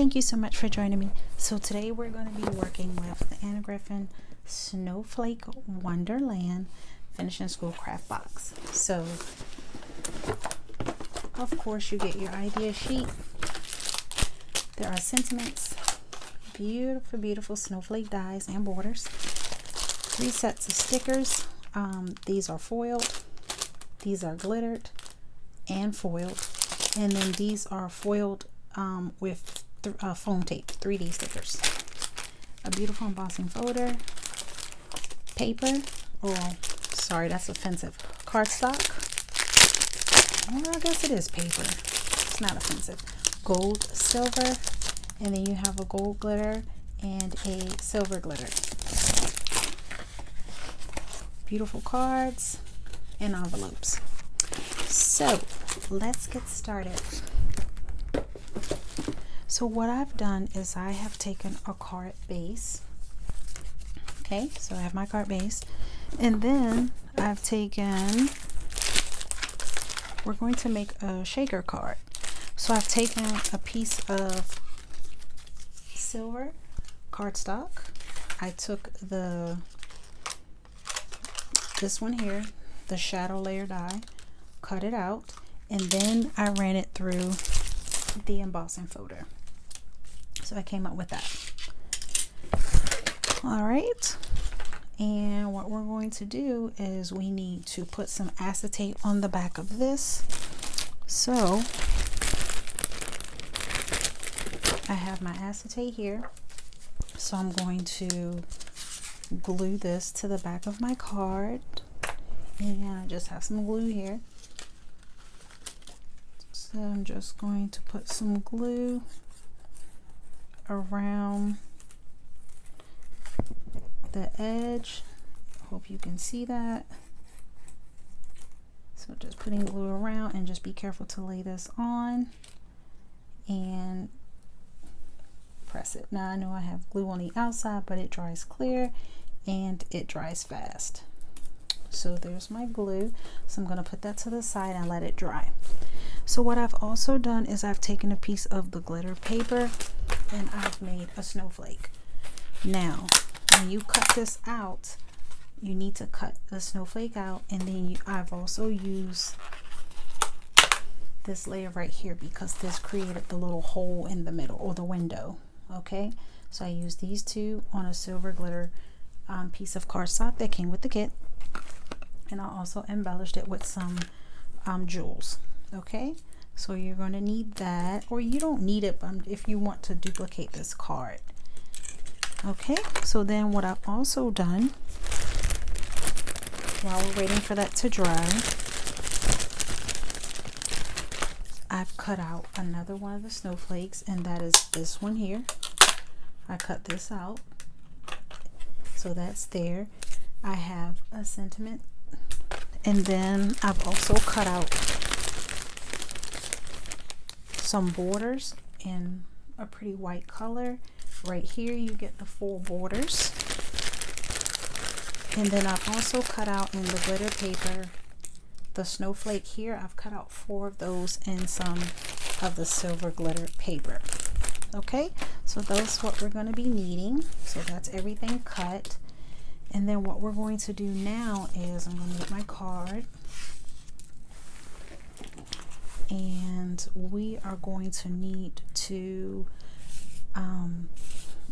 Thank you so much for joining me. So today we're going to be working with the Anna Griffin Snowflake Wonderland Finishing School Craft Box. So of course you get your idea sheet. There are sentiments, beautiful snowflake dies and borders, 3 sets of stickers. These are foiled, these are glittered and foiled, and then these are foiled with foam tape, 3D stickers. A beautiful embossing folder, paper, sorry, that's offensive, cardstock. Well, I guess it is paper, it's not offensive. Gold, silver, and then you have a gold glitter and a silver glitter. Beautiful cards and envelopes. So let's get started. So what I've done is I have taken a card base. Okay, so I have my card base, and then I've taken, we're going to make a shaker card. So I've taken a piece of silver cardstock. I took this one here, the shadow layer die, cut it out, and then I ran it through the embossing folder. So I came up with that. All right, and what we're going to do is we need to put some acetate on the back of this. So I have my acetate here, so I'm going to glue this to the back of my card, and I just have some glue here. So I'm just going to put some glue around the edge. Hope you can see that. So just putting glue around, and just be careful to lay this on and press it. Now I know I have glue on the outside, but it dries clear and it dries fast. So there's my glue. So I'm going to put that to the side and let it dry. So what I've also done is I've taken a piece of the glitter paper and I've made a snowflake. Now when you cut this out, you need to cut the snowflake out, and then I've also used this layer right here because this created the little hole in the middle, or the window. Okay, so I used these two on a silver glitter piece of cardstock that came with the kit, and I also embellished it with some jewels. Okay, so you're going to need that, or you don't need it, but if you want to duplicate this card. Okay, so then what I've also done while we're waiting for that to dry, I've cut out another one of the snowflakes, and that is this one here. I cut this out, so that's there. I have a sentiment, and then I've also cut out some borders in a pretty white color. Right here you get the 4 borders, and then I've also cut out in the glitter paper the snowflake here. I've cut out 4 of those in some of the silver glitter paper. Okay, so that's what we're going to be needing. So that's everything cut. And then what we're going to do now is I'm going to get my card, and we are going to need to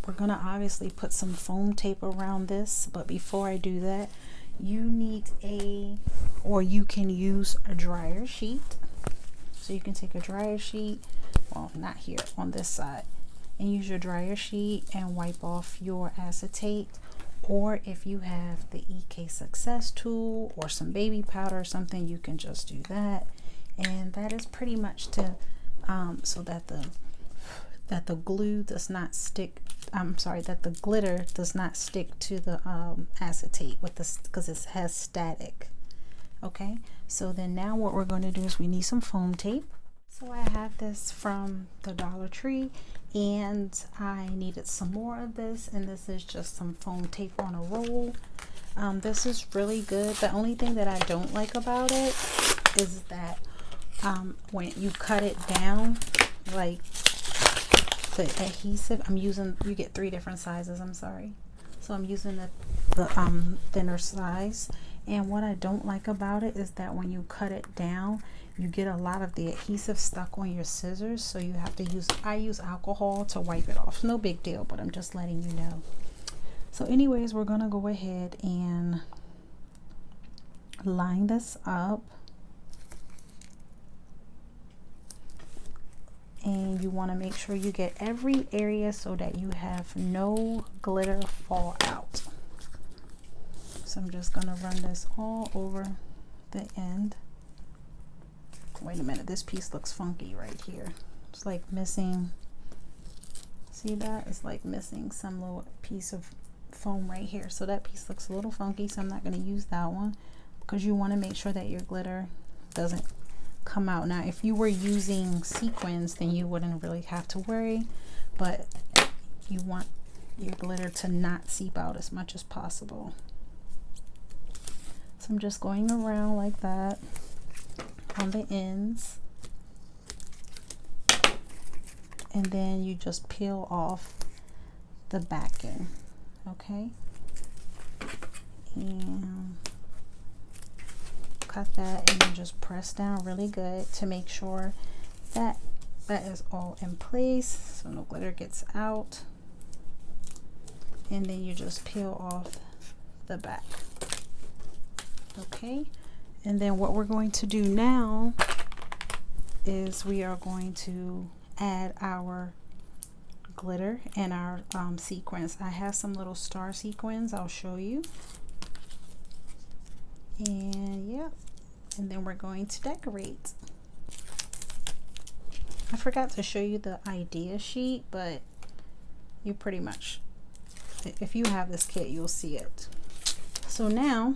we're going to obviously put some foam tape around this, but before I do that, you need you can use a dryer sheet. So you can take a dryer sheet, well, not here, on this side, and use your dryer sheet and wipe off your acetate. Or if you have the EK Success tool or some baby powder or something, you can just do that. And that is pretty much to so that the glue does not stick, that the glitter does not stick to the acetate with this, because it has static. Okay, so then now what we're going to do is we need some foam tape. So I have this from the Dollar Tree, and I needed some more of this, and this is just some foam tape on a roll. This is really good. The only thing that I don't like about it is that when you cut it down, like the adhesive, I'm using, you get 3 different sizes, I'm sorry. So I'm using the thinner size. And what I don't like about it is that when you cut it down, you get a lot of the adhesive stuck on your scissors. So you have to use, I use alcohol to wipe it off. No big deal, but I'm just letting you know. So anyways, we're gonna go ahead and line this up. And you want to make sure you get every area so that you have no glitter fall out. So I'm just going to run this all over the end. Wait a minute, this piece looks funky right here. It's like missing, see that? It's like missing some little piece of foam right here. So that piece looks a little funky, so I'm not going to use that one, because you want to make sure that your glitter doesn't come out. Now if you were using sequins, then you wouldn't really have to worry, but you want your glitter to not seep out as much as possible. So I'm just going around like that on the ends, and then you just peel off the backing. Okay, and cut that, and then just press down really good to make sure that that is all in place so no glitter gets out. And then you just peel off the back. Okay, and then what we're going to do now is we are going to add our glitter and our sequins. I have some little star sequins, I'll show you. And yeah, and then we're going to decorate. I forgot to show you the idea sheet, but you pretty much, if you have this kit, you'll see it. So now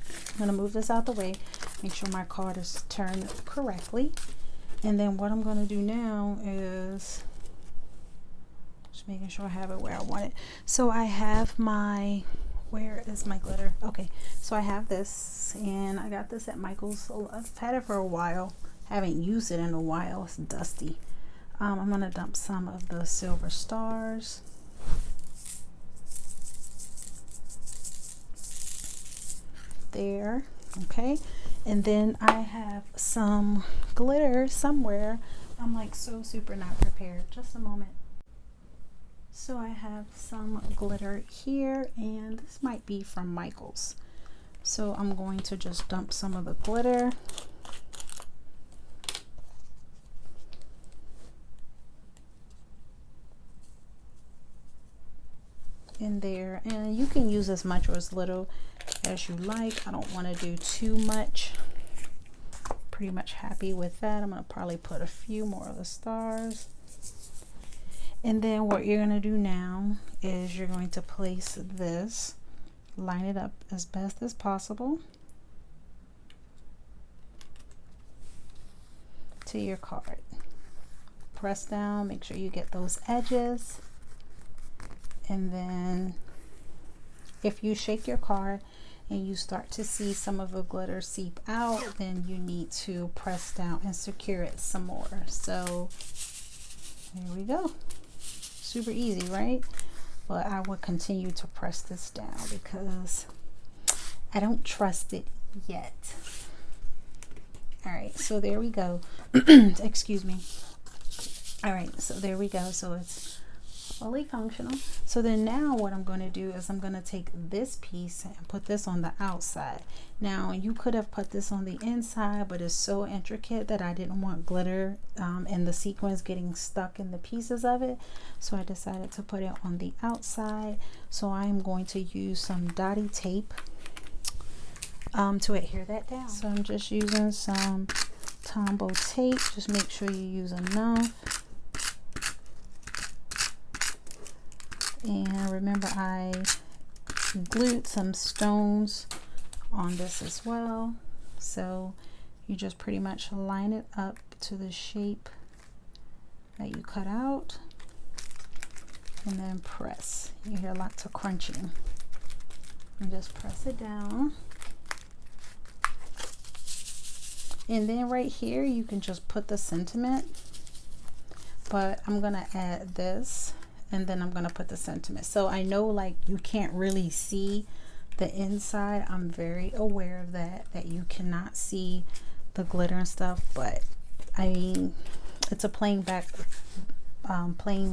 I'm going to move this out the way, make sure my card is turned correctly. And then what I'm going to do now is just making sure I have it where I want it. So I have my, where is my glitter? Okay, so I have this, and I got this at Michael's. I've had it for a while, haven't used it in a while, it's dusty. I'm going to dump some of the silver stars. There, okay, and then I have some glitter somewhere. I'm like so super not prepared. Just a moment. So I have some glitter here, and this might be from Michael's. So I'm going to just dump some of the glitter. In there, and you can use as much or as little as you like. I don't want to do too much. Pretty much happy with that. I'm going to probably put a few more of the stars. And then what you're going to do now is you're going to place this, line it up as best as possible to your card. Press down, make sure you get those edges. And then if you shake your card and you start to see some of the glitter seep out, then you need to press down and secure it some more. So there we go. Super easy, right? But I will continue to press this down because I don't trust it yet. All right, so there we go. Excuse me. All right, so there we go. So it's fully functional. So then now what I'm going to do is I'm going to take this piece and put this on the outside. Now you could have put this on the inside, but it's so intricate that I didn't want glitter and the sequins getting stuck in the pieces of it. So I decided to put it on the outside. So I'm going to use some dotty tape to adhere that down. So I'm just using some Tombow tape. Just make sure you use enough. And remember, I glued some stones on this as well. So you just pretty much line it up to the shape that you cut out, and then press. You hear lots of crunching. And just press it down. And then right here, you can just put the sentiment. but I'm gonna add this, and then I'm gonna put the sentiment. So I know like you can't really see the inside. I'm very aware of that you cannot see the glitter and stuff, but I mean, it's a plain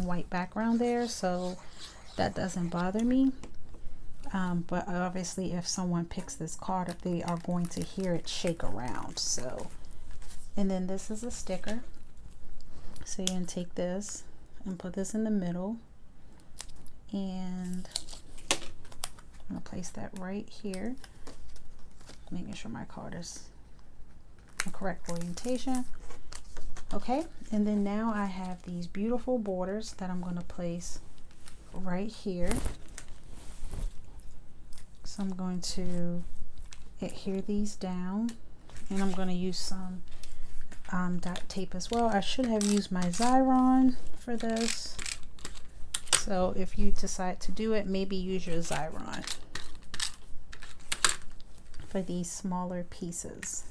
white background there, so that doesn't bother me. But obviously if someone picks this card up, they are going to hear it shake around. So, and then this is a sticker, so you can take this and put this in the middle, and I'm gonna place that right here, making sure my card is the correct orientation. Okay, and then now I have these beautiful borders that I'm going to place right here. So I'm going to adhere these down, and I'm going to use some dot tape as well. I should have used my Xyron for this. So if you decide to do it, maybe use your Xyron for these smaller pieces.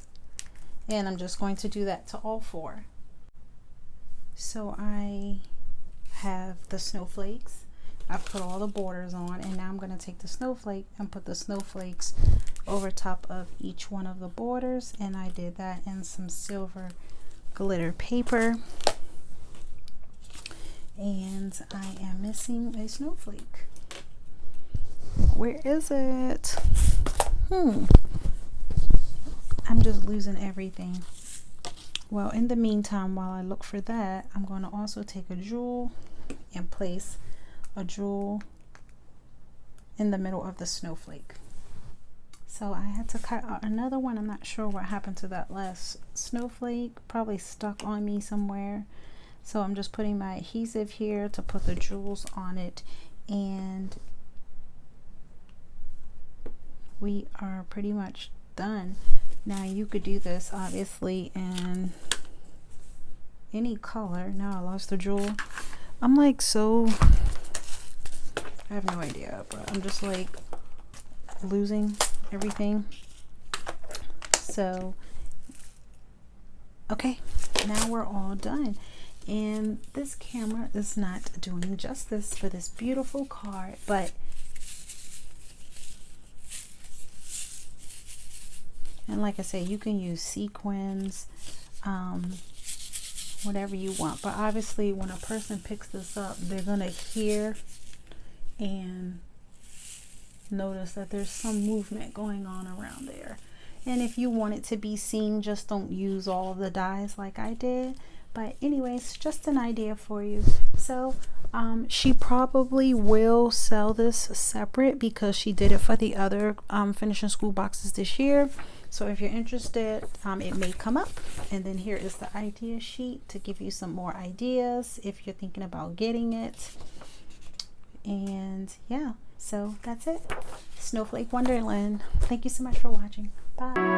And I'm just going to do that to all four. So I have the snowflakes. I've put all the borders on, and now I'm going to take the snowflake and put the snowflakes over top of each one of the borders, and I did that in some silver glitter paper. And I am missing a snowflake. Where is it? I'm just losing everything. Well, in the meantime, while I look for that, I'm going to also take a jewel and place a jewel in the middle of the snowflake. So I had to cut out another one. I'm not sure what happened to that last snowflake. Probably stuck on me somewhere. So I'm just putting my adhesive here to put the jewels on it, and we are pretty much done. Now you could do this obviously in any color. Now I lost the jewel. I'm like, so I have no idea, but I'm just like losing everything. So okay, now we're all done. And this camera is not doing justice for this beautiful card, but and like I say, you can use sequins, whatever you want. But obviously when a person picks this up, they're going to hear and notice that there's some movement going on around there. And if you want it to be seen, just don't use all of the dies like I did. But anyways, just an idea for you. So she probably will sell this separate because she did it for the other finishing school boxes this year. So if you're interested, it may come up. And then here is the idea sheet to give you some more ideas if you're thinking about getting it. And yeah, so that's it. Snowflake Wonderland. Thank you so much for watching. Bye.